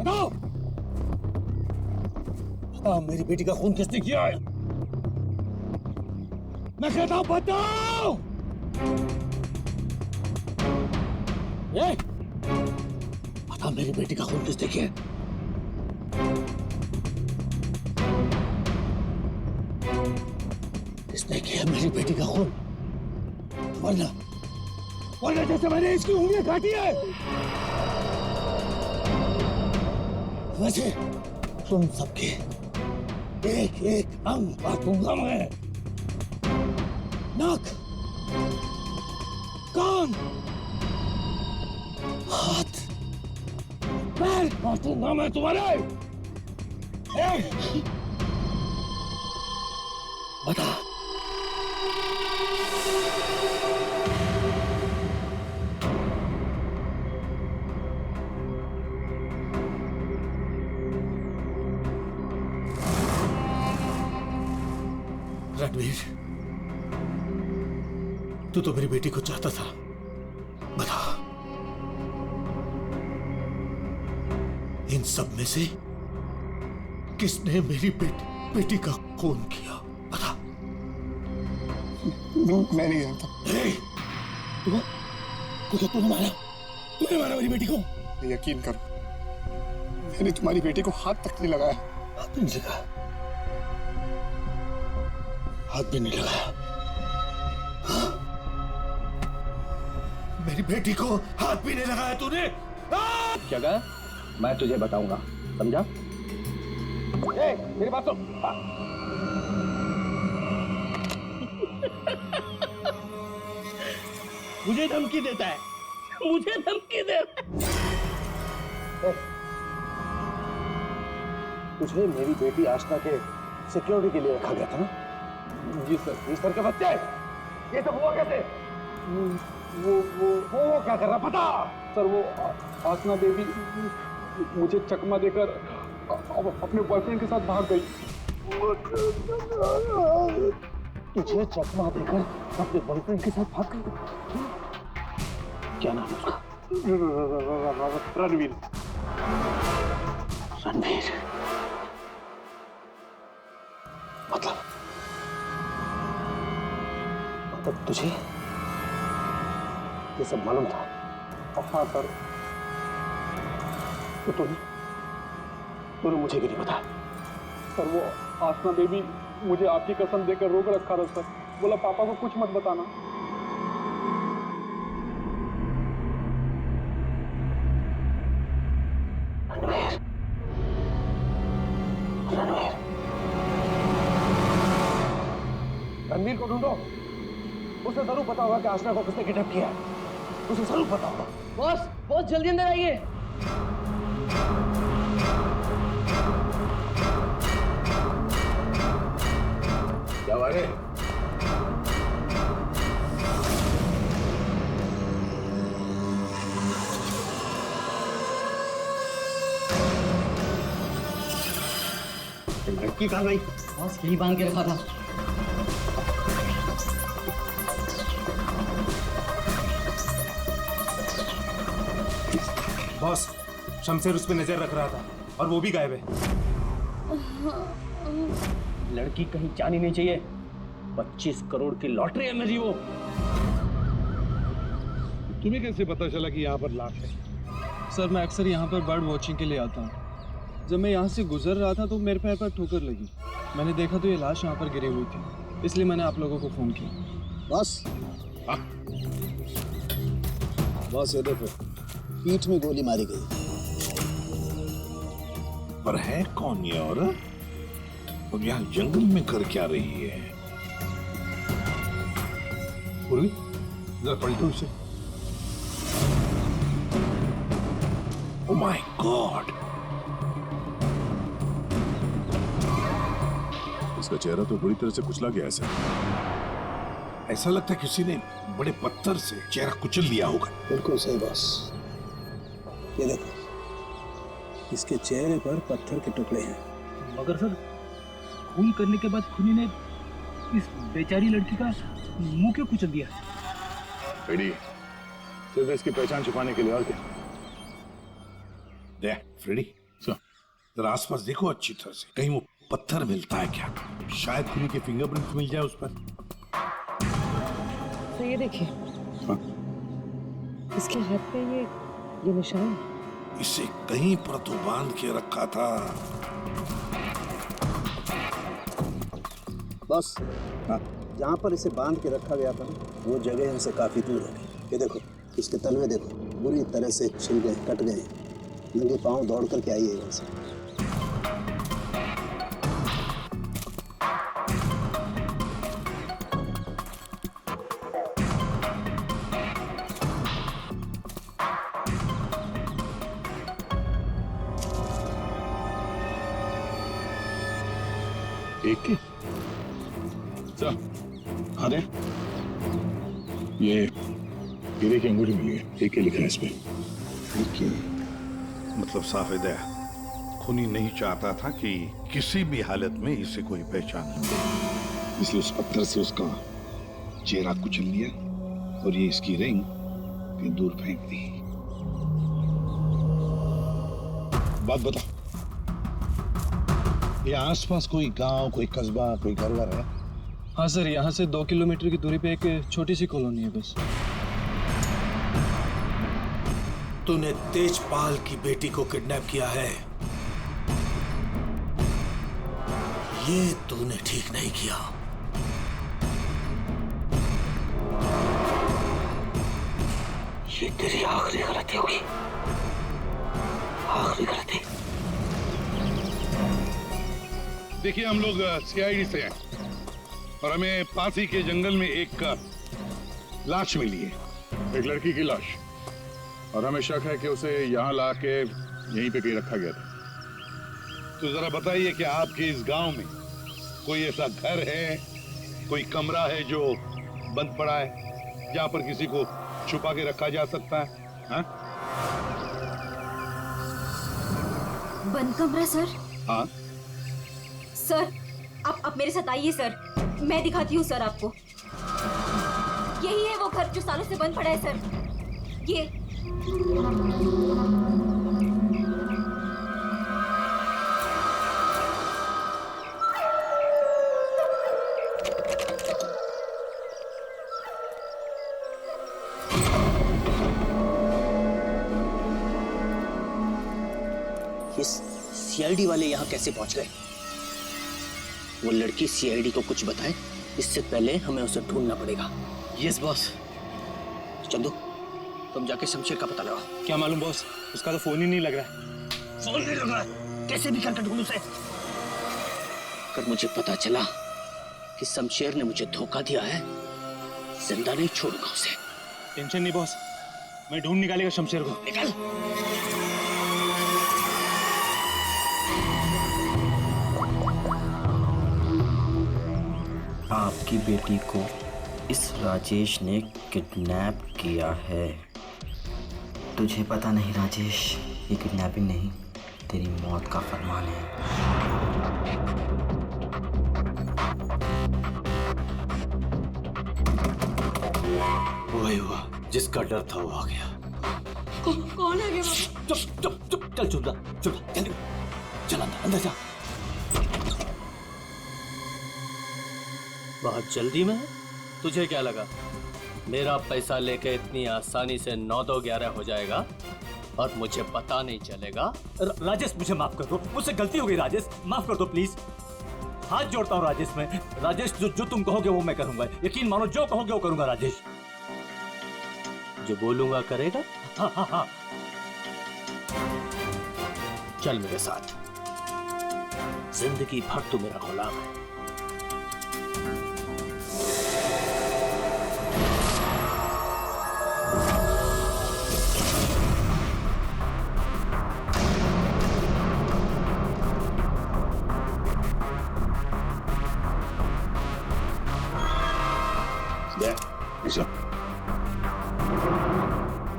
बताओ, बताओ मेरी बेटी का खून किसने किया है? मैं कहता हूं बताओ। ये बताओ मेरी बेटी का खून किसने किया है? किसने किया मेरी बेटी का खून? वरना वरना जैसे मैंने इसकी उंगलियां काटी है वैसे तुम सबके एक एक अंग काटूंगा मैं। नाक, कान, हाथ, पैर काटूंगा मैं तुम्हारे। बता, रणवीर, तू तो मेरी बेटी को चाहता था। बता, इन सब में से किसने मेरी बेटी का खून किया? बता। मैं नहीं जानता। तूने मारा मेरी बेटी को? यकीन करो, मैंने तुम्हारी बेटी को हाथ तक नहीं लगाया। हाथ भी नहीं लगाया? हाथ भी नहीं लगाया? मेरी बेटी को हाथ भी नहीं लगाया तूने? जगह मैं तुझे बताऊंगा, समझा? मेरी बात सुन। मुझे धमकी देता है, मुझे धमकी दे रहा है। तुझे मेरी बेटी आस्था के सिक्योरिटी के लिए रखा गया था ना? जी सर। इस तरह के बच्चे, ये सब हुआ कैसे? वो क्या कर रहा पता? सर, वो आसना देवी मुझे चकमा देकर अपने बॉयफ्रेंड के साथ भाग गई। तुझे चकमा देकर अपने बॉयफ्रेंड के साथ भाग गई? क्या नाम है उसका? रणवीर। रणवीर? मतलब तुझे ये सब मालूम था? हाँ सर। तो तूने मुझे क्यों नहीं बताया? सर, वो आसना बेबी मुझे आपकी कसम देकर रोक रखा था सर। बोला पापा को कुछ मत बताना। रणवीर, रणवीर, रणवीर को ढूंढो। उसे जरूर पता होगा कि आसना को किसने किडनैप किया है। उसे जरूर पता होगा। बॉस जल्दी अंदर आइए। क्या बात है? लड़की कहाँ गई? बॉस यही बांध के रखा था। बॉस, शमशेर उस पर नजर रख रहा था और वो भी गायब है। लड़की कहीं जानी नहीं चाहिए। 25 करोड़ की लॉटरी है मेरी वो। तुम्हें कैसे पता चला कि यहाँ पर लाश है? सर, मैं अक्सर यहाँ पर बर्ड वॉचिंग के लिए आता हूँ। जब मैं यहाँ से गुजर रहा था तो मेरे पैर पर ठोकर लगी। मैंने देखा तो ये लाश यहाँ पर गिरी हुई थी, इसलिए मैंने आप लोगों को फोन किया। बॉस, बॉस ये देखो, पीठ में गोली मारी गई। पर है कौन ये औरत? और यहाँ जंगल में कर क्या रही है? पूर्वी, जरा पलटो उसे। Oh my God! इसका चेहरा तो बुरी तरह से कुचला गया है। ऐसा लगता है किसी ने बड़े पत्थर से चेहरा कुचल लिया होगा। बिल्कुल सही बॉस। ये देखो, इसके चेहरे पर पत्थर के टुकड़े हैं। मगर सर, खून करने के बाद खूनी ने इस बेचारी लड़की का मुंह क्यों कुचल दिया? रेडी, सिर्फ इसकी पहचान छुपाने के लिए, और क्या? देख फ्रेडी, जरा आसपास देखो अच्छी तरह से, कहीं वो पत्थर मिलता है क्या? शायद खूनी के फिंगरप्रिंट्स मिल जाए उस पर। तो ये देखिए, हाँ? इसके हाथ पे ये निशान है। इसे कहीं पर तो बांध के रखा था। बस जहाँ पर इसे बांध के रखा गया था वो जगह हमसे काफी दूर है। ये देखो, इसके तलवे देखो, बुरी तरह से छिल गए, कट गए। नंगे पांव दौड़ करके आई है यहाँ से। एक के अरे ये हीरे की अंगूठी मिली है, एक के लिखा है इस पे। मतलब साफ है, खूनी नहीं चाहता था कि किसी भी हालत में इसे कोई पहचान, इसलिए उस पत्थर से उसका चेहरा कुचल लिया और ये इसकी रिंग कहीं दूर फेंक दी। बात बता, ये आसपास कोई गांव, कोई कस्बा, कोई घर वर है? हाँ सर, यहाँ से 2 किलोमीटर की दूरी पे एक छोटी सी कॉलोनी है बस। तूने तेजपाल की बेटी को किडनैप किया है, ये तूने ठीक नहीं किया। ये तेरी आखिरी गलती होगी, आखिरी गलती। देखिए, हम लोग सीआईडी से हैं और हमें पासी के जंगल में एक लाश मिली है, एक लड़की की लाश, और हमें शक है कि उसे यहाँ ला के यहीं पे कहीं रखा गया था। तो जरा बताइए कि आपके इस गांव में कोई ऐसा घर है, कोई कमरा है जो बंद पड़ा है, जहाँ पर किसी को छुपा के रखा जा सकता है? हाँ? बंद कमरा सर? हाँ सर, आप मेरे साथ आइए सर, मैं दिखाती हूँ सर आपको। यही है वो घर जो सालों से बंद पड़ा है सर। ये सीआईडी वाले यहाँ कैसे पहुंच गए? वो लड़की सीआईडी को कुछ बताए, इससे पहले हमें उसे ढूंढना पड़ेगा। Yes boss. चंदू, तुम जाके शमशेर का पता लगाओ। क्या मालूम बॉस, उसका तो फोन ही नहीं लग रहा है। फोन नहीं लग रहा है? कैसे भी करके ढूंढ उसे। अगर मुझे पता चला कि शमशेर ने मुझे धोखा दिया है, जिंदा नहीं छोड़ूंगा उसे। टेंशन नहीं बॉस, मैं ढूंढ निकालेगा शमशेर को। निकल। आपकी बेटी को इस राजेश ने किडनैप किया है। तुझे पता नहीं राजेश, ये किडनैपिंग नहीं, तेरी मौत का फरमान है। वही हुआ, जिसका डर था वो आ गया। कौन आ गया बाबा? चुप चुप चुप, चल चुप जा, जल्दी चल अंदर जा। बहुत जल्दी में? तुझे क्या लगा मेरा पैसा लेके इतनी आसानी से 9-2-11 हो जाएगा और मुझे पता नहीं चलेगा? राजेश मुझे माफ कर दो, मुझसे गलती हो गई राजेश, माफ कर दो प्लीज। हाथ जोड़ता हूँ राजेश में। राजेश जो तुम कहोगे वो मैं करूंगा, यकीन मानो जो कहोगे वो करूंगा राजेश। जो बोलूंगा करेगा? हाँ हाँ हाँ। चल मेरे साथ, जिंदगी भर तू मेरा गुलाम है।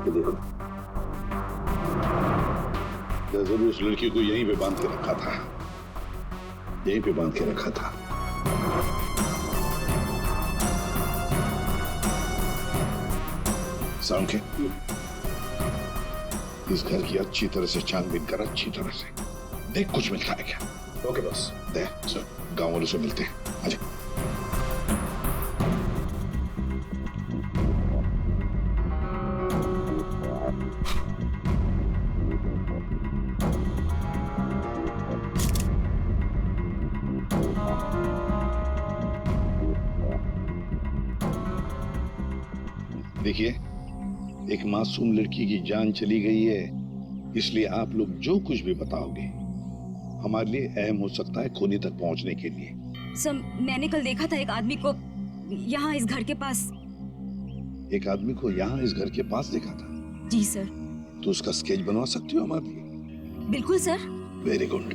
ये देखो, जरूर उस लड़की को यहीं पे बांध के रखा था, यहीं पे बांध के रखा था। साउंड के इस घर की अच्छी तरह से छानबीन कर, अच्छी तरह से देख कुछ मिलता है क्या। Okay boss. दे चल गांव वालों से मिलते हैं। आजा। देखिए, एक मासूम लड़की की जान चली गई है, इसलिए आप लोग जो कुछ भी बताओगे हमारे लिए अहम हो सकता है खूनी तक पहुंचने के लिए। सर, मैंने कल देखा था एक आदमी को यहाँ इस घर के पास। एक आदमी को यहाँ इस घर के पास देखा था? जी सर। तो उसका स्केच बनवा सकती हो हमारे लिए? बिल्कुल सर। Very good.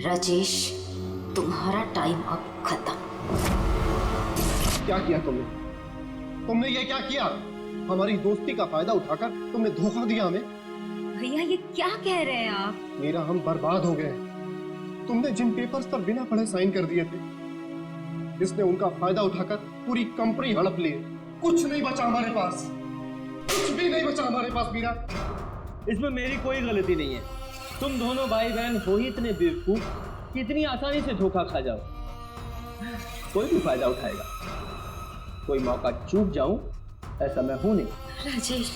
राजेश, तुम्हारा टाइम अब खत्म। क्या किया तुमने? तुमने ये क्या किया? हमारी दोस्ती का फायदा उठाकर तुमने धोखा दिया हमें। भैया ये क्या कह रहे हैं आप? मेरा हम बर्बाद हो गए। तुमने जिन पेपर्स पर बिना पढ़े साइन कर दिए थे, इसने उनका फायदा उठाकर पूरी कंपनी हड़प ली। कुछ नहीं बचा हमारे पास, कुछ भी नहीं बचा हमारे पास मीरा। इसमें मेरी कोई गलती नहीं है। तुम दोनों भाई बहन हो ही इतने बेवकूफ कि इतनी आसानी से धोखा खा जाओ। कोई भी फायदा उठाएगा, कोई मौका चूक जाऊं ऐसा मैं हूं नहीं। राजेश,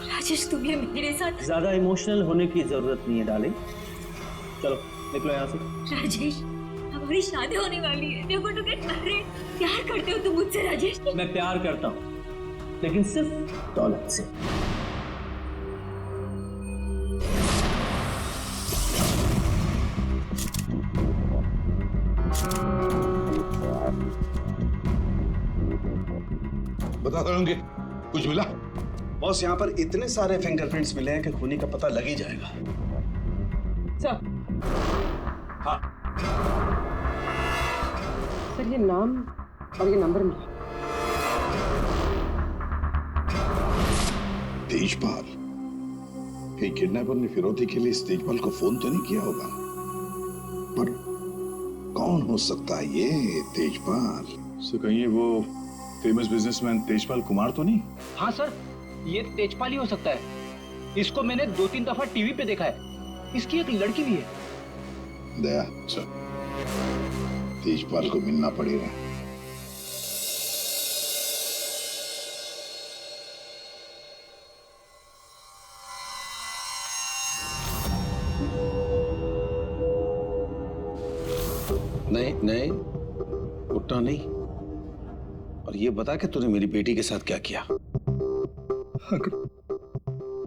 राजेश तुम्हें मेरे साथ ज्यादा इमोशनल होने की जरूरत नहीं है डार्लिंग। चलो निकलो यहाँ से। राजेश, हमारी शादी होने वाली है। देखो तो अरे प्यार करते हो तुम मुझसे राजेश? मैं प्यार करता हूँ, लेकिन सिर्फ दौलत से। बता दोगे कुछ मिला? बॉस, यहाँ पर इतने सारे फिंगरप्रिंट्स मिले हैं कि खूनी का पता लग ही जाएगा। हाँ सर, ये नाम और ये नंबर मिला। तेजपाल। कहीं किडनैपर ने फिरौती के लिए इस तेजपाल को फोन तो नहीं किया होगा, पर कौन हो सकता है ये तेजपाल? सो कहीं वो फेमस बिजनेसमैन तेजपाल कुमार तो नहीं? हाँ सर, ये तेजपाल ही हो सकता है। इसको मैंने 2-3 दफा टीवी पे देखा है। इसकी एक लड़की भी है। दया, चल तेजपाल को मिलना पड़ेगा। नहीं नहीं, उठना नहीं। और ये बता कि तूने मेरी बेटी के साथ क्या किया?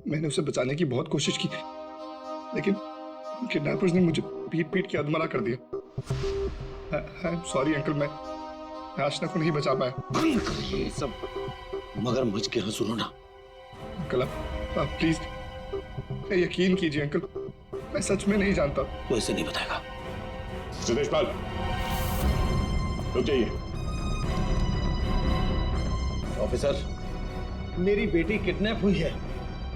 मैंने उसे बचाने की बहुत कोशिश की, लेकिन किडनैपर्स ने मुझे पीट पीट के अधमरा कर दिया। आई एम सॉरी अंकल, मैं आशना को नहीं बचा पाया। ये सब मगरमच्छ के हंसुरो ना। अंकल आप प्लीज यकीन कीजिए अंकल, मैं सच में नहीं जानता। वो ऐसे नहीं बताएगा। तेजपाल, रुक जाइए। ऑफिसर, मेरी बेटी किडनैप हुई है,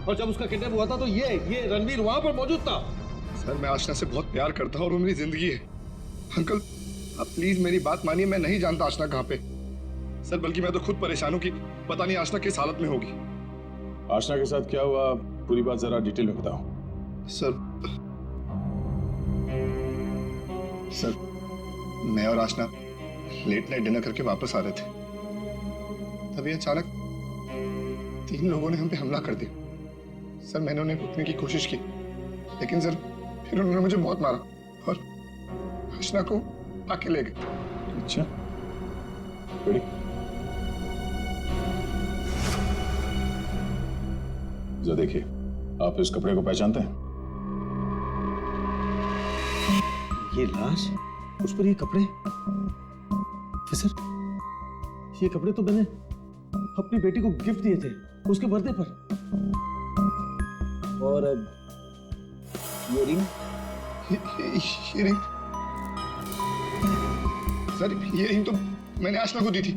और जब उसका किडनैप हुआ था तो ये रणवीर वहां पर मौजूद था। सर, मैं आशना से बहुत प्यार करता हूँ और वो मेरी जिंदगी है। अंकल आप प्लीज मेरी बात मानिए, मैं नहीं जानता आशना कहाँ पे। सर बल्कि मैं तो खुद परेशान हूँ कि पता नहीं आशना किस हालत में होगी। आशना के साथ क्या हुआ, पूरी बात जरा डिटेल में बताओ। सर, मैं और आशना लेट नाइट डिनर करके वापस आ रहे थे, तभी अचानक 3 लोगों ने हम पे हमला कर दिया। सर मैंने उन्हें रुकने की कोशिश की, लेकिन सर फिर उन्होंने मुझे बहुत मारा और आशना को आके ले गए। अच्छा, बड़ी जरा देखिए, आप इस कपड़े को पहचानते हैं? ये लाश, उस पर ये कपड़े। सर, ये कपड़े तो मैंने अपनी बेटी को गिफ्ट दिए थे उसके बर्थडे पर। और ये रिंग? ये रिंग सर, ये रिंग तो मैंने आशना को दी थी,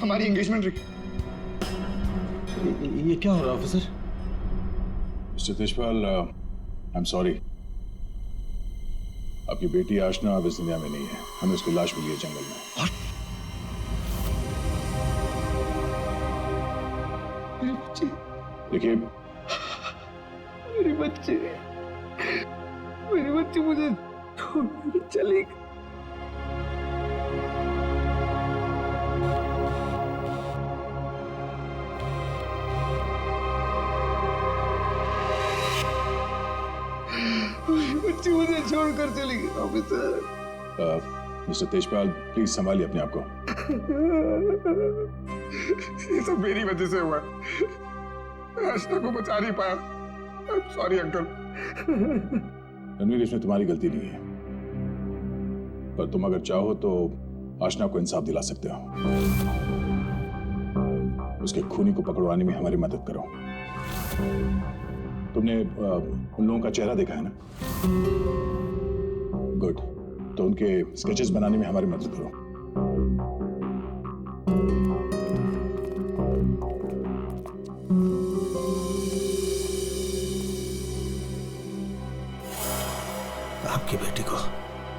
हमारी एंगेजमेंट रिंग। ये क्या हो रहा है officer? Mister Tejpal, I am sorry, आपकी बेटी आशना अब इस दुनिया में नहीं है। हमें उसकी लाश मिली है जंगल में। मेरी बच्ची, देखिए, मेरी बच्ची। बच्ची मुझे छोड़ चली गई। बच्ची मुझे छोड़कर चली गई ऑफिसर। मिस्टर तेजपाल, प्लीज संभालिए अपने आप को। ये सब मेरी वजह से हुआ। मैं आशना को बचा नहीं पाया। Sorry uncle. रणवीर, इसमें तुम्हारी गलती नहीं है, पर तुम अगर चाहो तो आशना को इंसाफ दिला सकते हो। उसके खूनी को पकड़वाने में हमारी मदद करो। तुमने उन लोगों का चेहरा देखा है ना? गुड, तो उनके स्केचेस बनाने में हमारी मदद करो। आपकी बेटी को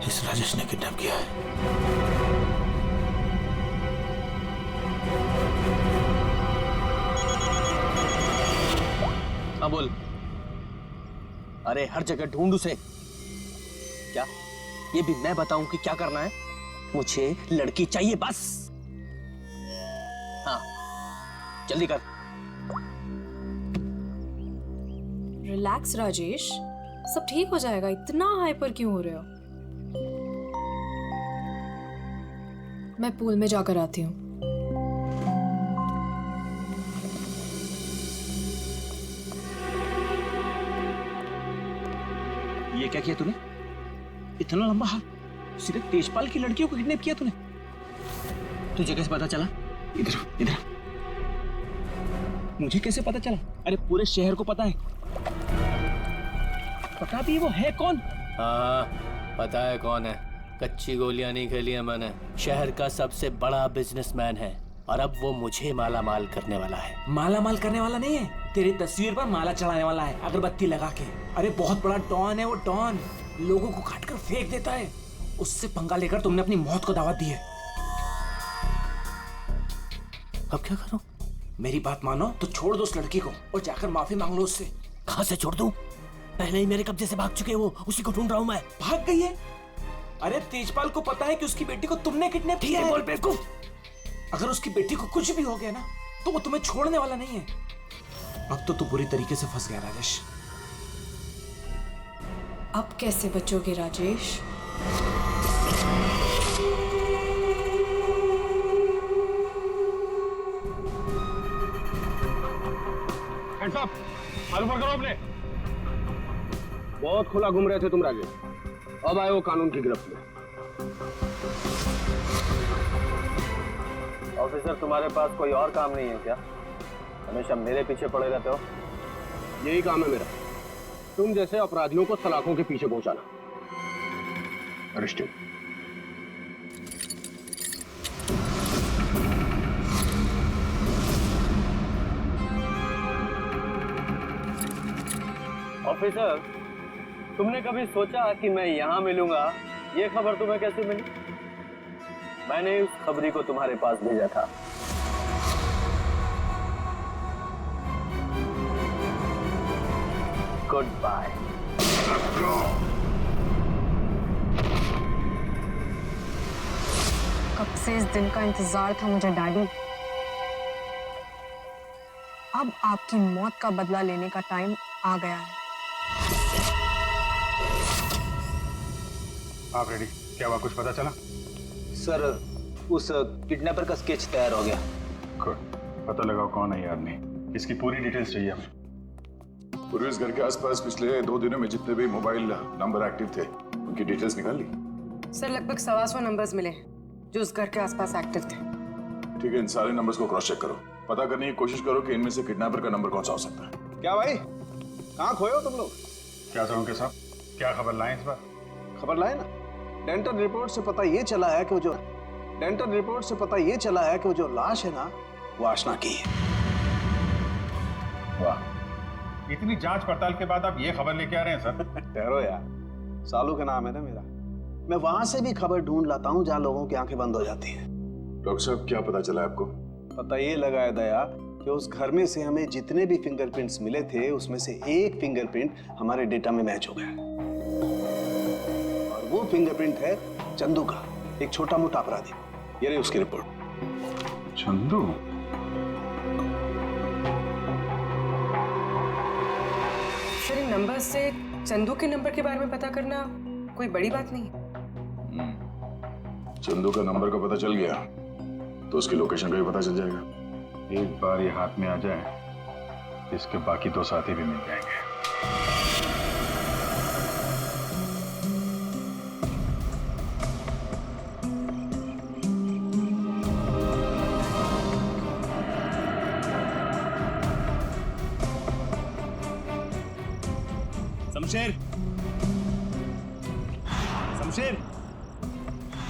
इस राजेश ने किडनैप किया है। हाँ बोल। अरे हर जगह ढूंढ उसे। क्या ये भी मैं बताऊं कि क्या करना है? मुझे लड़की चाहिए बस। हाँ जल्दी कर। रिलैक्स राजेश, सब ठीक हो जाएगा। इतना हाइपर क्यों हो रहे हो? मैं पूल में जाकर आती हूँ। ये क्या किया तूने? इतना लंबा हाथ, सिर्फ तेजपाल की लड़कियों को किडनैप किया तूने? तुझे कैसे पता चला? इधर इधर। मुझे कैसे पता चला? अरे पूरे शहर को पता है। पता भी वो है कौन? हाँ पता है कौन है। कच्ची गोलियां नहीं खेली है मैंने। शहर का सबसे बड़ा बिजनेसमैन है और अब वो मुझे माला माल करने वाला है। माला माल करने वाला नहीं है, तेरी तस्वीर पर माला चढ़ाने वाला है, अगरबत्ती लगा के। अरे बहुत बड़ा डॉन है वो, डॉन। लोगों को काट कर फेंक देता है। उससे पंगा लेकर तुमने अपनी मौत को दावत दी है। अब क्या करूं? मेरी बात मानो तो छोड़ दो उस लड़की को और जाकर माफी मांग लो उससे। कहां से छोड़ दूं? पहले ही मेरे कब्जे से भाग चुके वो, उसी को ढूंढ रहा हूं मैं। भाग गई है? अरे तेजपाल को पता है कि उसकी बेटी को तुमने किडनैप किया है। बोल बेवकूफ। अगर उसकी बेटी को कुछ भी हो गया ना तो वो तुम्हें छोड़ने वाला नहीं है। अब तो तू बुरी तरीके से फंस गया राजेश। अब कैसे बचोगे राजेश? मालूम करो अपने। बहुत खुला घूम रहे थे तुम राजेश, अब आए हो कानून की गिरफ्त में। ऑफिसर, तुम्हारे पास कोई और काम नहीं है क्या? हमेशा मेरे पीछे पड़े रहते हो। यही काम है मेरा, तुम जैसे अपराधियों को सलाखों के पीछे पहुंचाना। अरेस्टेड। ऑफिसर, तुमने कभी सोचा कि मैं यहाँ मिलूंगा? ये खबर तुम्हें कैसे मिली? मैंने उस खबरी को तुम्हारे पास भेजा था। Good bye. कब से इस दिन का इंतजार था मुझे डैडी। अब आपकी मौत का बदला लेने का टाइम आ गया है। आप रेडी? क्या हुआ, कुछ पता चला? सर, उस किडनैपर का स्केच तैयार हो गया। गुड, पता लगाओ कौन है ये आदमी। इसकी पूरी डिटेल्स चाहिए हमें। पूरे इस घर के आसपास पिछले 2 दिनों में जितने भी मोबाइल नंबर एक्टिव थे उनकी डिटेल्स निकाल ली? सर लगभग 125 नंबर्स मिले जो उस घर के आसपास एक्टिव थे। ठीक है, इन सारे नंबर्स को क्रॉस चेक करो। पता करने की कोशिश करो कि इनमें से किडनैपर का नंबर कौन सा हो सकता है। क्या भाई, कहाँ खोए हो तुम लोग? क्या सर उनके साहब, क्या खबर लाए इस बार? खबर लाए ना। डेंटल रिपोर्ट से पता ये चला है कि वो जो लाश है ना वो आशना की है। वाह, इतनी जांच पड़ताल के बाद आप ये खबर लेके आ रहे हैं सर? ठहरो यार, सालू का नाम है ना मेरा। मैं वहां से भी खबर ढूंढ लाता हूँ जहाँ लोगों की आंखें बंद हो जाती हैं। डॉक्टर साहब, क्या पता चला आपको? पता ये लगा है दया कि उस घर में से हमें जितने भी फिंगरप्रिंट्स मिले थे उसमें से एक फिंगरप्रिंट हमारे डेटा में मैच हो गया। वो फिंगरप्रिंट है चंदू का, एक छोटा मोटा अपराधी। ये रही उसकी रिपोर्ट। चंदू? सर, इन नंबर से चंदू के नंबर के बारे में पता करना कोई बड़ी बात नहीं है। चंदू का नंबर का पता चल गया तो उसकी लोकेशन का भी पता चल जाएगा। एक बार ये हाथ में आ जाए, इसके बाकी दो साथी भी मिल जाएंगे। शमशेर, शमशेर,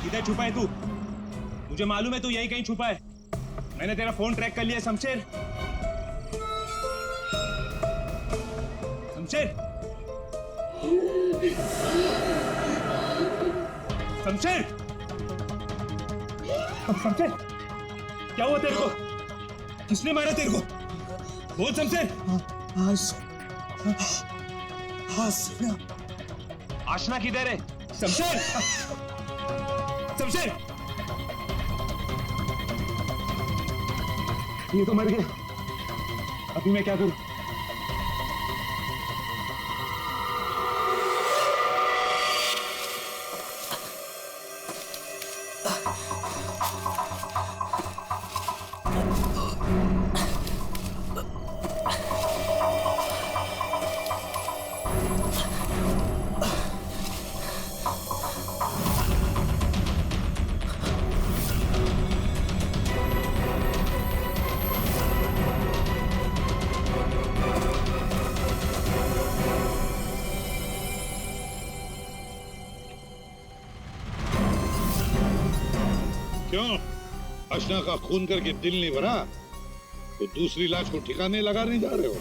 किधर छुपा है तू? मुझे मालूम है तू यहीं कहीं छुपा है। मैंने तेरा फोन ट्रैक कर लिया शमशेर। शमशेर, शमशेर, शमशेर, क्या हुआ तेरे को? किसने मारा तेरे को? बोल शमशेर। आशना किधर है? शमशेर, शमशेर, ये तो मर गया। अभी मैं क्या करूं? क्यों? अशना का खून करके दिल नहीं भरा तो दूसरी लाश को ठिकाने लगा नहीं जा रहे हो?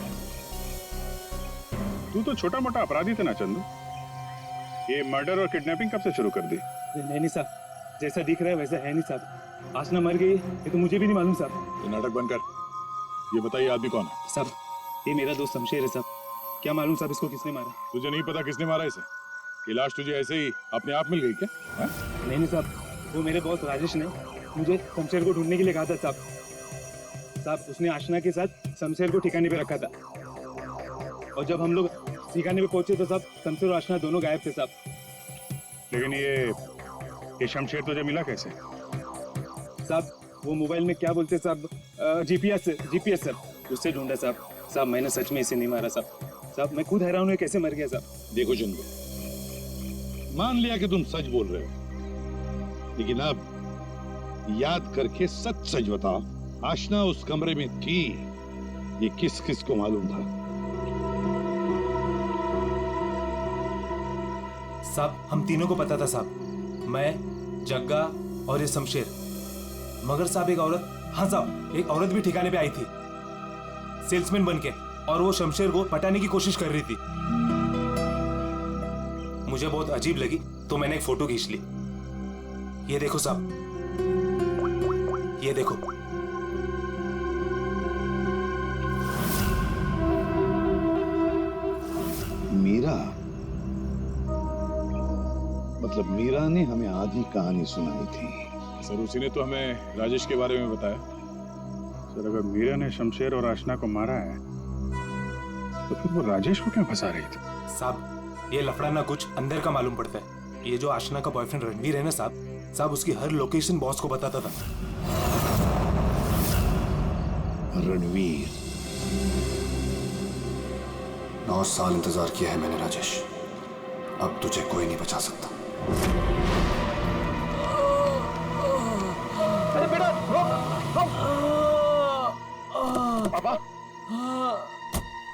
तू तो छोटा मोटा अपराधी था ना चंदू। ये मर्डर और किडनैपिंग कब से शुरू कर दी? नहीं साहब, जैसा दिख रहा है वैसा है नहीं साहब। आशना मर गई ये तो मुझे भी नहीं मालूम साहब। ये नाटक बंद कर। ये बताइए आदमी कौन है? साहब, ये मेरा दोस्त शमशेर है साहब। क्या मालूम साहब इसको किसने मारा? तुझे नहीं पता किसने मारा इसे? ये लाश तुझे ऐसे ही अपने आप मिल गई क्या? नहीं साहब, वो मेरे बॉस राजेश ने मुझे शमशेर को ढूंढने के लिए कहा था साहब। उसने आशना के साथ शमशेर को ठिकाने पे रखा था और जब हम लोग ठिकाने पे पहुंचे तो साहब शमशेर और आशना दोनों गायब थे साहब। लेकिन ये शमशेर तुझे मिला कैसे? साहब, वो मोबाइल में क्या बोलते साहब, जीपीएस सर, उससे ढूंढा साहब। मैंने सच में इसे नहीं मारा साहब। मैं खुद हैरान हूँ कैसे मर गया साहब। देखो चंदू, मान लिया कि तुम सच बोल रहे हो, लेकिन अब याद करके सच सच बताओ, आशना उस कमरे में थी, ये किस किस को मालूम था? साहब, हम तीनों को पता था साहब, मैं, जग्गा और ये शमशेर। मगर साहब एक औरत, हाँ साहब, एक औरत भी ठिकाने पे आई थी सेल्समैन बनके, और वो शमशेर को पटाने की कोशिश कर रही थी। मुझे बहुत अजीब लगी तो मैंने एक फोटो खींच ली। ये देखो साहब, ये देखो। मीरा, मतलब मीरा ने हमें आधी कहानी सुनाई थी। सर, उसी ने तो हमें राजेश के बारे में बताया। सर, अगर मीरा ने शमशेर और आशना को मारा है तो फिर वो राजेश को क्यों फंसा रही थी? साहब, ये लफड़ा ना कुछ अंदर का मालूम पड़ता है। ये जो आशना का बॉयफ्रेंड रणवीर है ना साहब, उसकी हर लोकेशन बॉस को बताता था। रणवीर? 9 साल इंतजार किया है मैंने राजेश, अब तुझे कोई नहीं बचा सकता। अरे बेटा रोक रोक।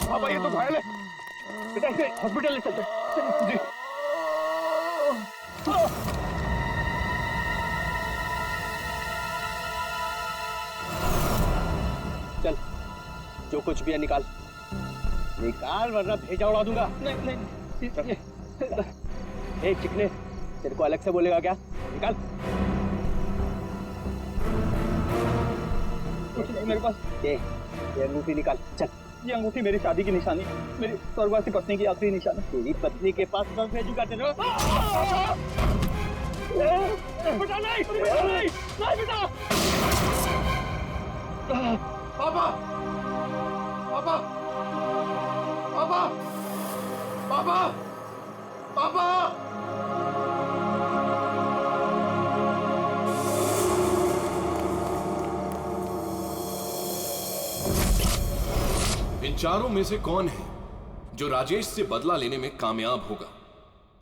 पापा ये तो घायल है बेटा, इसे हॉस्पिटल ले चलते जी। चल, जो कुछ भी है निकाल वरना भेजा उड़ा दूंगा। नहीं चिकने, तेरे को अलग से बोलेगा क्या? निकाल मेरे पास ये अंगूठी निकाल। चल ये अंगूठी मेरी शादी की निशानी, मेरी स्वर्गवासी पत्नी की आखिरी निशानी। तेरी पत्नी के पास दस भेजू का तेरे बेटा नहीं, बेटा नहीं, नहीं बेटा। पापा, पापा, पापा, पापा, पापा। इन चारों में से कौन है जो राजेश से बदला लेने में कामयाब होगा?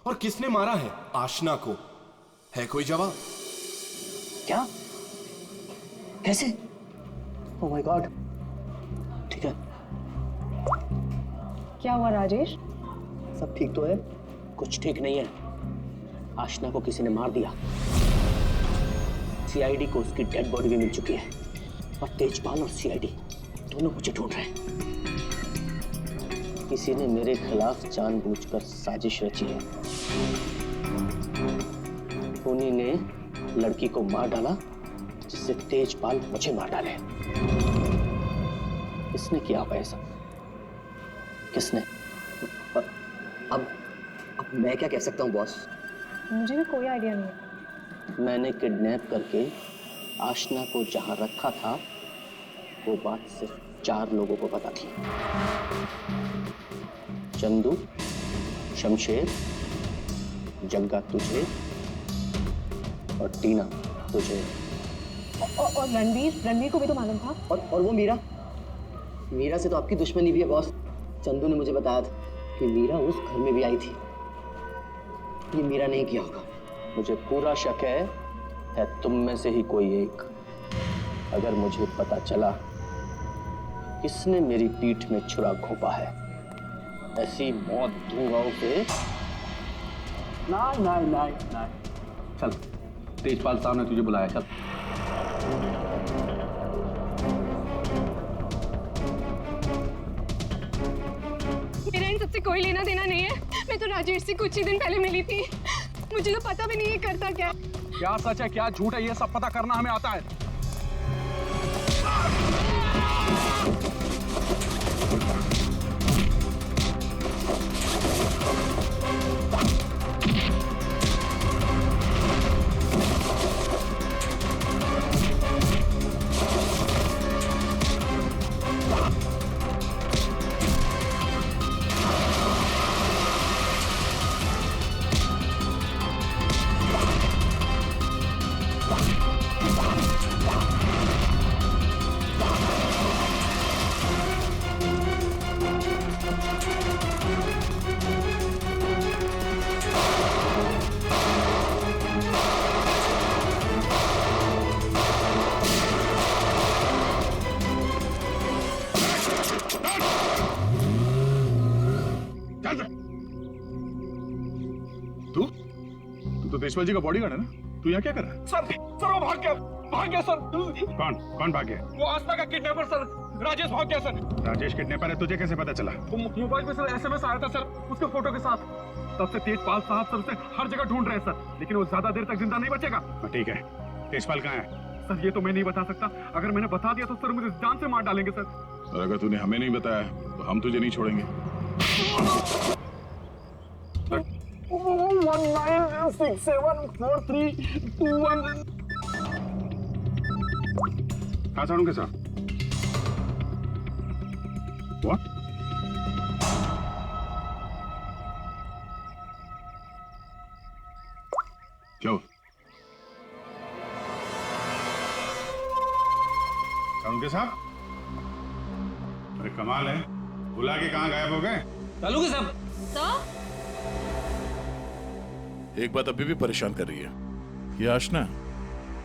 और किसने मारा है आशना को? है कोई जवाब? क्या? कैसे? Oh my God. ठीक है। क्या हुआ राजेश? सब ठीक तो है? कुछ ठीक नहीं है। आशना को किसी ने मार दिया। सीआईडी को उसकी डेड बॉडी भी मिल चुकी है और तेजपाल और सीआईडी दोनों मुझे ढूंढ रहे हैं। किसी ने मेरे खिलाफ जानबूझकर साजिश रची है। उन्हीं ने लड़की को मार डाला जिससे तेजपाल मुझे मार डाले। किसने किया होगा ऐसा? किसने? अब मैं क्या कह सकता हूँ बॉस? मुझे भी कोई आइडिया नहीं है। मैंने किडनैप करके आशना को जहां रखा था वो बात सिर्फ 4 लोगों को पता थी। चंदू, शमशेर, जग्गा तुझे और टीना तुझे। और रणवीर को भी तो मालूम था। और वो मीरा से तो आपकी दुश्मनी भी है बॉस। चंदू ने मुझे बताया था कि मीरा उस घर में भी आई थी। ये मीरा नहीं किया होगा। मुझे पूरा शक है तुम में से ही कोई एक। अगर मुझे पता चला किसने मेरी पीठ में छुरा घोंपा है, ऐसी मौत दूंगा उसे। नहीं। चल, तेजपाल साहब ने तुझे बुलाया, चल। मेरा इन सबसे कोई लेना देना नहीं है। मैं तो राजेश से कुछ ही दिन पहले मिली थी। मुझे तो पता भी नहीं है करता क्या। क्या सच है क्या झूठ है ये सब पता करना हमें आता है। तू तो तेजपाल जी का बॉडीगार्ड है ना? तू यहाँ क्या कर रहा है? सर वो भाग गया सर। कौन भाग गया? वो आसमा का किडनैपर सर, राजेश भाग गया सर। राजेश किडनैपर है, तुझे कैसे पता चला? मोबाइल पे सर एसएमएस आया था सर, उसके फोटो के साथ। तब से तेजपाल साहब सर से हर जगह ढूंढ रहे हैं सर, लेकिन वो ज्यादा देर तक जिंदा नहीं बचेगा। ठीक है, तेजपाल कहाँ है? सर ये तो मैं नहीं बता सकता। अगर मैंने बता दिया तो सर मुझे जान से मार डालेंगे सर। और अगर तूने हमें नहीं बताया तो हम तुझे नहीं छोड़ेंगे। 19674321। कहाँ साड़ू के साथ? What? क्या हुआ? साड़ू के साथ? अरे कमाल है, बुला के कहाँ गायब हो गए? चालू के साहब। एक बात अभी भी परेशान कर रही है, ये आशना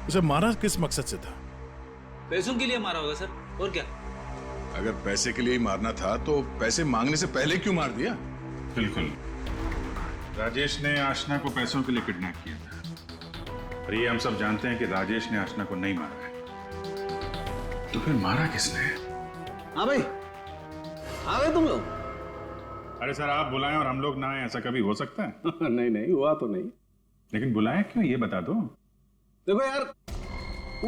उसे मारा किस मकसद से था? पैसों के लिए मारा होगा सर, और क्या? अगर पैसे के लिए ही मारना था तो पैसे मांगने से पहले क्यों मार दिया? बिल्कुल, राजेश ने आशना को पैसों के लिए किडनैप किया था। और ये हम सब जानते हैं कि राजेश ने आशना को नहीं मारा है। तो फिर मारा किसने? हाँ भाई, आ गए तुम लोग? अरे सर, आप बुलाएं और हम लोग ना आए, ऐसा कभी हो सकता है? नहीं हुआ तो नहीं। लेकिन बुलाएं क्यों, ये बता दो। देखो यार,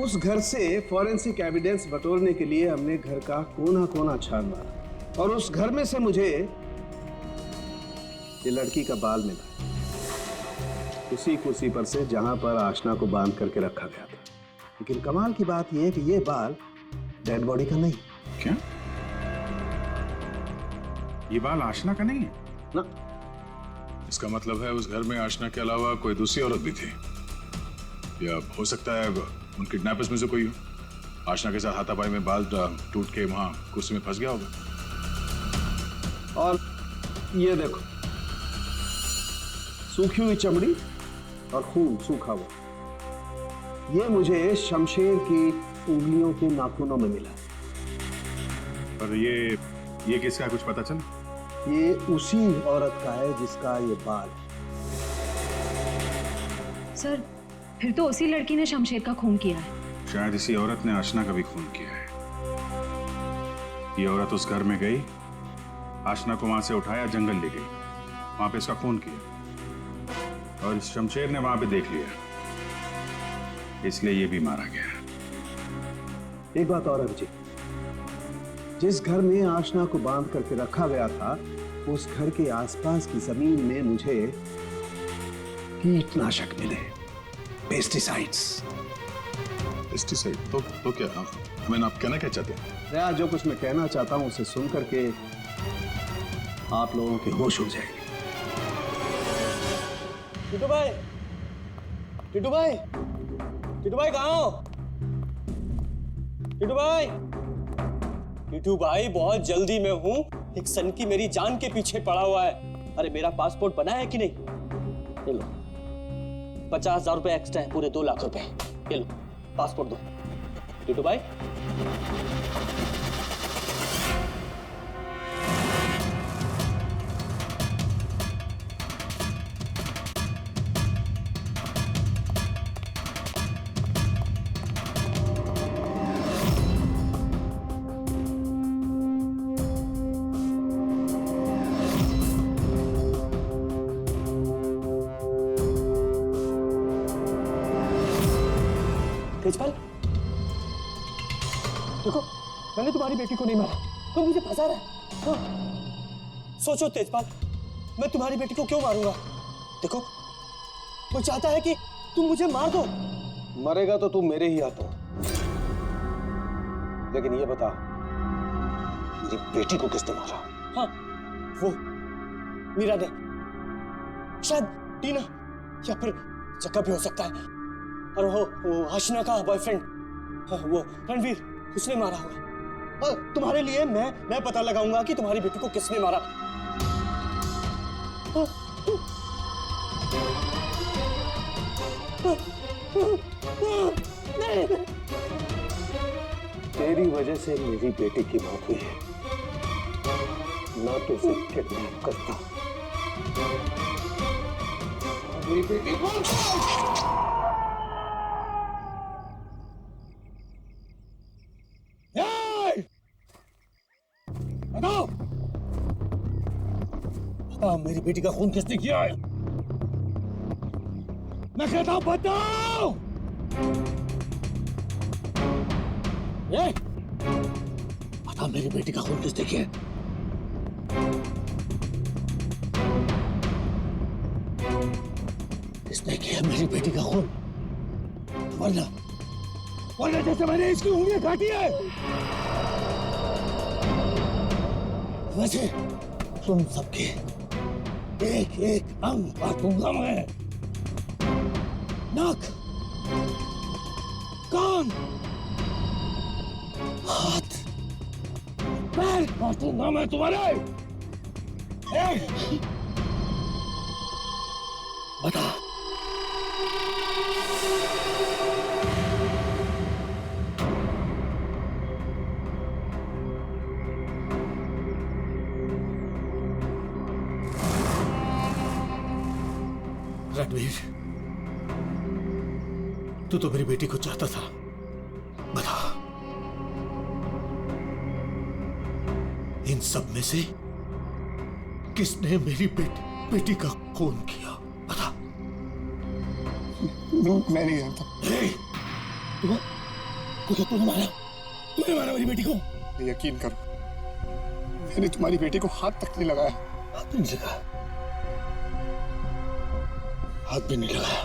उस घर से फॉरेंसिक एविडेंस बटोरने के लिए हमने घर का कोना कोना छान मारा, और उस घर में से मुझे ये लड़की का बाल मिला, उसी कुर्सी पर से जहां पर आशना को बांध करके रखा गया था। लेकिन कमाल की बात यह है कि ये बाल डेड बॉडी का नहीं। क्या? ये बाल आशना का नहीं है ना? इसका मतलब है उस घर में आशना के अलावा कोई दूसरी औरत भी थी, या हो सकता है उन किडनैपर्स में से कोई हो। आशना के साथ हाथापाई में बाल टूट के वहां कुर्सी में फंस गया होगा। और ये देखो, सूखी हुई चमड़ी और खून सूखा हुआ, ये मुझे शमशेर की उंगलियों के नाखूनों में मिला। पर ये किसका कुछ पता चला? ये उसी औरत का है जिसका ये बाल। सर, फिर तो उसी लड़की ने शमशेर का खून किया है। शायद इसी औरत ने आशना का भी खून किया है। ये औरत उस घर में गई, आशना को वहां से उठाया, जंगल ले गई, वहां पे इसका खून किया, और इस शमशेर ने वहां पे देख लिया, इसलिए ये भी मारा गया। एक बात और अभिजीत, जिस घर में आशना को बांध करके रखा गया था, उस घर के आसपास की जमीन में मुझे कीटनाशक मिले, पेस्टिसाइड्स। पेस्टिसाइड? तो क्या? मैंने आप कहना क्या चाहते हैं? यार, जो कुछ मैं कहना चाहता हूं उसे सुन करके आप लोगों के होश उड़ जाएंगे। टिटू भाई, टिटू भाई, टिटू भाई कहाँ हो? टिटू भाई, टिटू भाई बहुत जल्दी में हूँ। एक सन की मेरी जान के पीछे पड़ा हुआ है। अरे मेरा पासपोर्ट बना है कि नहीं? ये लो, 50,000 रुपए एक्स्ट्रा है, पूरे 2 लाख रुपए। ये लो पासपोर्ट दो। टिटू भाई, तेजपाल, देखो मैंने तुम्हारी बेटी को नहीं मारा, तुम मुझे फंसा रहे। हाँ। सोचो तेजपाल, मैं तुम्हारी बेटी को क्यों मारूंगा? देखो, वो चाहता है कि तुम मुझे मार दो। मरेगा तो तू मेरे ही हाथों। लेकिन ये बता, मेरी बेटी को किसने मारा? हाँ, वो मीरा ने, शायद टीना, या फिर जक्का भी हो सकता है। और वो आशना का बॉयफ्रेंड, वो रणवीर, उसने मारा होगा। और तुम्हारे लिए मैं पता लगाऊंगा कि तुम्हारी बेटी को किसने मारा। तेरी वजह से मेरी बेटी की मौत हुई है, ना तो उसे किडनैप करता। मेरी बेटी को बताओ, बताओ मेरी बेटी का खून किसने किया है? मैं कहता हूं बताओ। बताओ मेरी बेटी का खून किसने किया है? किसने किया मेरी बेटी का खून? वरना जैसे मैंने इसकी उंगलियां काटी है, वैसे तुम सबके एक एक अंग काटूंगा मैं। नाक, कान, हाथ, पैर काटूंगा मैं तुम्हारे। बता, रणवीर, तू तो मेरी बेटी को चाहता था। बता, इन सब में से किसने मेरी बेटी का खून किया? बता। मैं नहीं जानता। तूने मारा? तूने मारा मेरी बेटी को? यकीन करो, मैंने तुम्हारी बेटी को हाथ तक नहीं लगाया। हाथ भी नहीं लगाया? हाथ भी नहीं लगाया?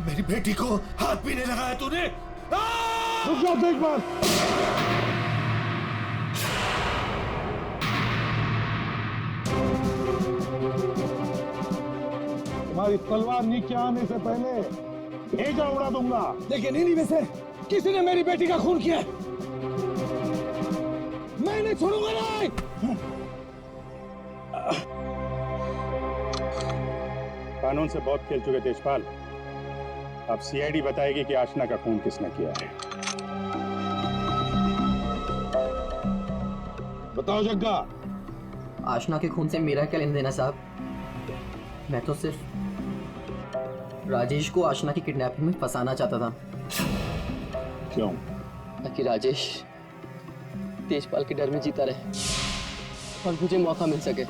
मेरी बेटी को हाथ भी नहीं लगाया तूने? रुक जाओ देखभाल। तुम्हारी तलवार नीचे आने से पहले भेजा उड़ा दूंगा। लेकिन इन्हीं में से किसी ने मेरी बेटी का खून किया है। मैं नहीं छोड़ूंगा नहीं। कानून से बहुत खेल चुके तेजपाल। अब सीआईडी बताएगी कि आशना का खून किसने किया है। बताओ जग्गा। आशना के खून से मेरा क्या लेना देना साहब? मैं तो सिर्फ राजेश को आशना की किडनैपिंग में फंसाना चाहता था। क्यों? ताकि राजेश तेजपाल के डर में जीता रहे और मुझे मौका मिल सके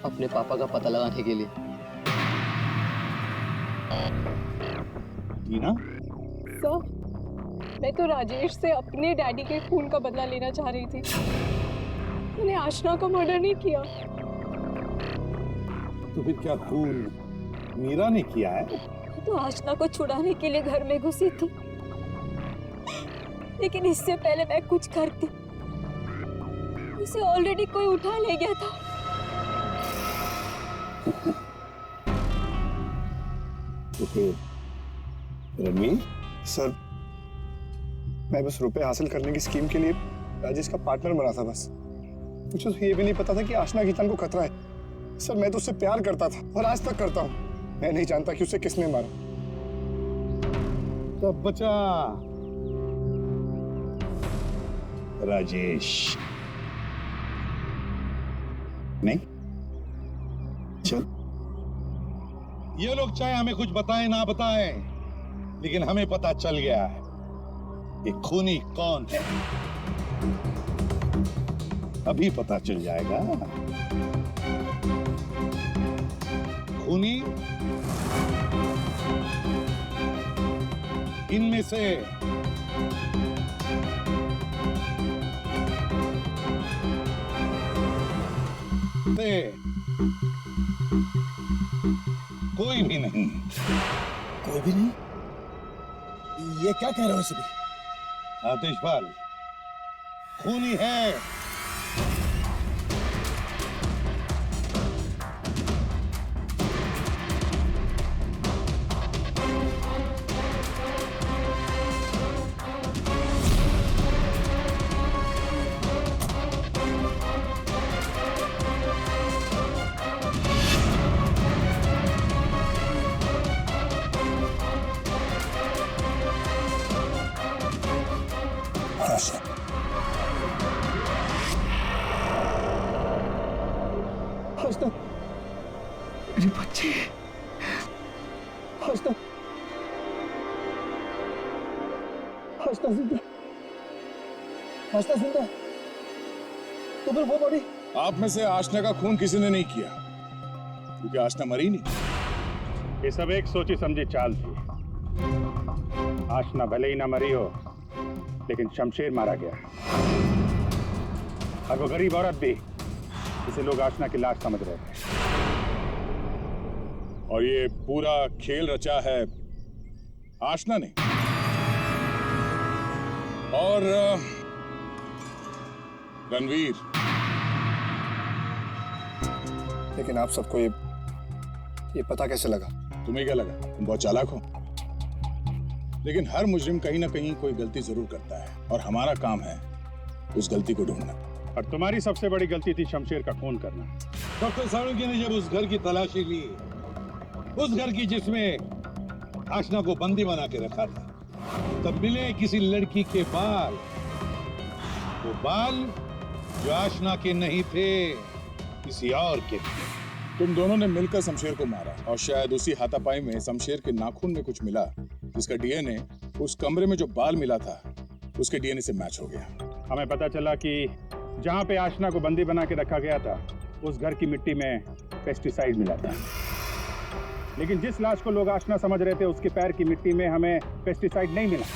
अपने पापा का पता लगाने के लिए। टीना? सर, मैं तो राजेश से अपने डैडी के खून का बदला लेना चाह रही थी। मैंने आशना का मर्डर नहीं किया। तो फिर क्या खून मीरा ने किया है? तो आशना को छुड़ाने के लिए घर में घुसी थी, लेकिन इससे पहले मैं कुछ करती उसे ऑलरेडी कोई उठा ले गया था। तो फिर रणवीर? सर, मैं बस रुपए हासिल करने की स्कीम के लिए राजेश का पार्टनर बना था बस। मुझे तो ये भी नहीं पता था कि आशना की जान को खतरा है। सर, मैं तो उससे प्यार करता था और आज तक करता हूँ। मैं नहीं जानता कि उसे किसने मारा। तब बचा राजेश। नहीं? चल, ये लोग चाहे हमें कुछ बताएं ना बताएं, लेकिन हमें पता चल गया है कि खूनी कौन है। अभी पता चल जाएगा। खूनी इनमें से कोई भी नहीं। कोई भी नहीं? ये क्या कह रहे हो सभी? आतिशपाल, खूनी है मेरे बच्चे। आशना जिंदा। आशना जिंदा। तो फिर वो बॉडी? आप में से आशना का खून किसी ने नहीं किया, क्योंकि आशना मरी नहीं। ये सब एक सोची समझी चाल थी। आशना भले ही ना मरी हो, लेकिन शमशेर मारा गया। और वो गरीब औरत भी, जिसे लोग आशना की लाश समझ रहे थे। और ये पूरा खेल रचा है आशना ने। और रणवीर। लेकिन आप सबको ये पता कैसे लगा? तुम्हें क्या लगा तुम बहुत चालाक हो? लेकिन हर मुजरिम कहीं ना कहीं कोई गलती जरूर करता है, और हमारा काम है उस गलती को ढूंढना। और तुम्हारी सबसे बड़ी गलती थी शमशेर का खून करना। डॉक्टर साळुंखे ने जब उस घर की तलाशी ली, उस घर की जिसमें आशना को बंदी बना के रखा था, तब मिले किसी लड़की के बाल। वो बाल जो आशना के नहीं थे, किसी और के थे। तुम दोनों ने मिलकर शमशेर को मारा, और शायद उसी हाथापाई में शमशेर के नाखून में कुछ मिला, जिसका डीएनए उस कमरे में जो बाल मिला था उसके डीएनए से मैच हो गया। हमें पता चला कि जहां पे आशना को बंदी बना के रखा गया था, उस घर की मिट्टी में पेस्टिसाइड मिला था। लेकिन जिस लाश को लोग आशना समझ रहे थे, उसके पैर की मिट्टी में हमें पेस्टिसाइड नहीं मिला।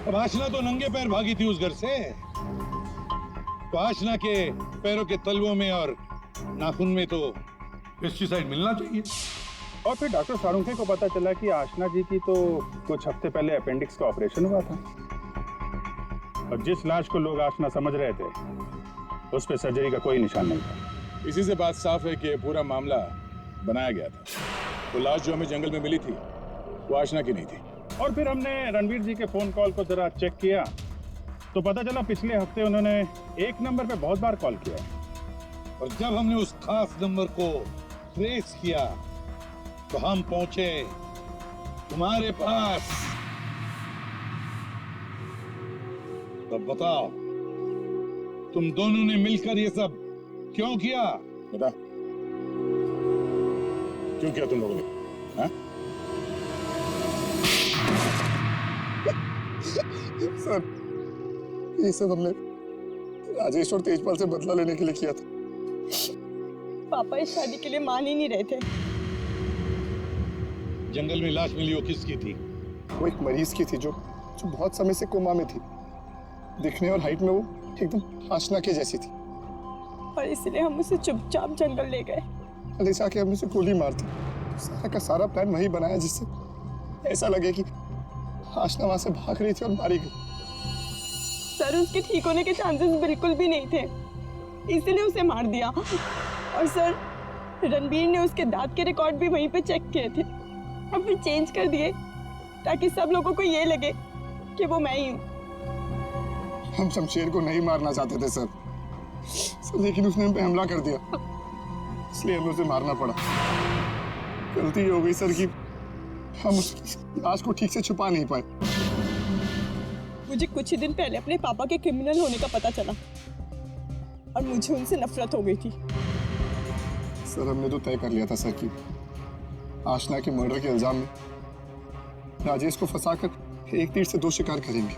अब आशना तो नंगे पैर भागी थी उस घर से, तो आशना के पैरों के तलवों में और नाखून में तो पेस्टिसाइड मिलना चाहिए। और फिर डॉक्टर सारुंखे को पता चला कि आशना जी की तो कुछ हफ्ते पहले अपेंडिक्स का ऑपरेशन हुआ था, और जिस लाश को लोग आशना समझ रहे थे उस पे सर्जरी का कोई निशान नहीं था। इसी से बात साफ है कि ये पूरा मामला बनाया गया था। तो लाश जो हमें जंगल में मिली थी वो आशना की नहीं थी। और फिर हमने रणवीर जी के फोन कॉल को जरा चेक किया तो पता चला पिछले हफ्ते उन्होंने एक नंबर पे बहुत बार कॉल किया, और जब हमने उस खास नंबर को ट्रेस किया तो हम पहुंचे तुम्हारे पास। तो बताओ, तुम दोनों ने मिलकर ये सब क्यों किया? बता क्यों किया तुम लोगों ने? हाँ? सर, ये सब हमने राजेश और तेजपाल से बदला लेने के लिए किया था। पापा इस शादी के लिए मान ही नहीं रहे थे। जंगल में लाश मिली वो किसकी थी? वो एक मरीज की थी जो बहुत समय से कोमा में थी। दिखने और हाइट में वो एकदम आशना के जैसी थी, और इसलिए हम उसे चुपचाप जंगल ले गए। ले जाके हमने उसे गोली मार दी। सारा का सारा प्लान वही बनाया जिससे ऐसा लगे कि आशना वहां से भाग रही थी और मारी गई। सर, उसके ठीक होने के चांसेस बिल्कुल भी नहीं थे, इसलिए उसे मार दिया। और सर, रणबीर ने उसके दांत के रिकॉर्ड भी वहीं पे चेक किए थे और फिर चेंज कर दिए ताकि सब लोगों को ये लगे कि वो मैं ही हूँ। हम शमशेर को नहीं मारना चाहते थे सर, लेकिन उसने हम पे हमला कर दिया, इसलिए हमें उसे मारना पड़ा। गलती हो गई सर कि हम उसकी लाश को ठीक से छुपा नहीं पाए। मुझे कुछ ही दिन पहले अपने पापा के क्रिमिनल होने का पता चला और मुझे उनसे नफरत हो गई थी। सर, हमने तो तय कर लिया था सर कि आशना के मर्डर के इल्जाम में राजेश को फंसाकर एक तीर से दो शिकार करेंगे।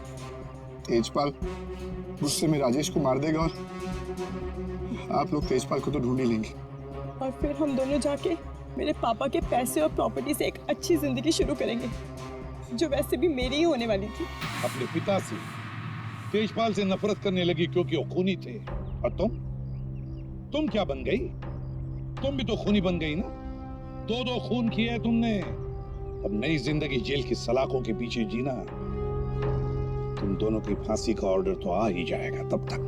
तेजपाल गुस्से में राजेश को मार देगा और आप लोग तेजपाल को तो ढूंढ ही लेंगे। और फिर हम दोनों जाके मेरे पापा के पैसे और प्रॉपर्टी से एक अच्छी जिंदगी शुरू करेंगे, जो वैसे भी मेरी ही होने वाली थी। अपने पिता से तेजपाल से नफरत करने लगी क्योंकि वो खूनी थे, और तुम क्या बन गई? तुम भी तो खूनी बन गई ना। दो खून किए तुमने। अब नई जिंदगी जेल की सलाखों के पीछे जीना। तुम दोनों की फांसी का ऑर्डर तो आ ही जाएगा, तब तक